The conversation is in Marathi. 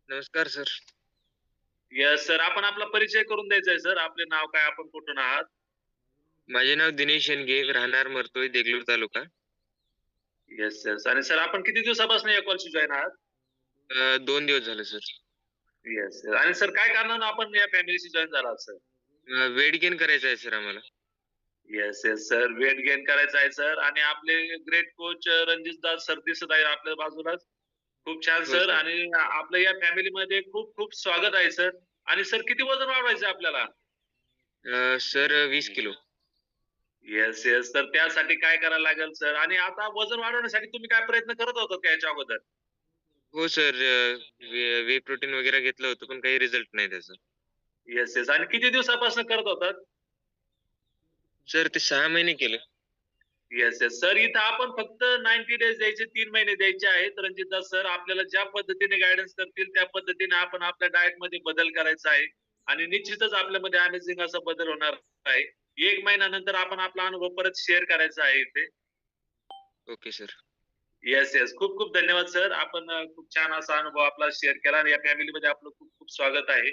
नमस्कार सर. Yes sir. आपण आपला परिचय करून द्यायचा आहे सर. आपले नाव काय? आपण कुठून आहात? माझे नाव दिनेश शेंडगे, राहणार मरतोय, देगलूर तालुका. Yes, yes. आणि सर आपण किती दिवसापासून या कॉलशी जॉइन आहात? 2 दिवस झाले सर. Yes, yes. आणि सर काय कारणानं आपण या फॅमिलीशी जॉइन झाला आहात सर? वेट गेन करायचं आहे सर आम्हाला. Yes, yes sir. Weight gain करायचं आहे सर आणि आपले ग्रेट कोच रणजितदास सर दिसत आहे आपल्या बाजूलाच. खूप छान हो सर सर. आणि आपलं या फॅमिलीमध्ये खूप खूप स्वागत आहे सर. आणि सर किती वजन वाढवायचं आहे आपल्याला? Sir 20 kilo. Yes, yes. तर त्यासाठी काय करायला लागेल सर? आणि आता वजन वाढवण्यासाठी तुम्ही काय प्रयत्न करत होतात का याच्या अगोदर? हो सर. वे प्रोटीन वगैरे घेतलं होतं, पण काही रिझल्ट नाही त्याचा. Yes, yes. आणि किती दिवसापासून करत होतात? सर ते 6 महिने केलं. Yes, yes. सर इथं आपण फक्त 90 डेज द्यायचे, 3 महिने द्यायचे आहेत. रणजितदास सर आपल्याला ज्या पद्धतीने गाईडन्स करतील त्या पद्धतीने आपण आपल्या डायटमध्ये बदल करायचा आहे आणि निश्चितच आपल्यामध्ये अमेझिंग असा बदल होणार आहे. 1 महिन्यानंतर आपण आपला अनुभव परत शेअर करायचा आहे इथे. Okay sir. Yes, yes. खूप खूप धन्यवाद सर. आपण खूप छान असा अनुभव आपला शेअर केला आणि या फॅमिलीमध्ये आपलं खूप खूप स्वागत आहे.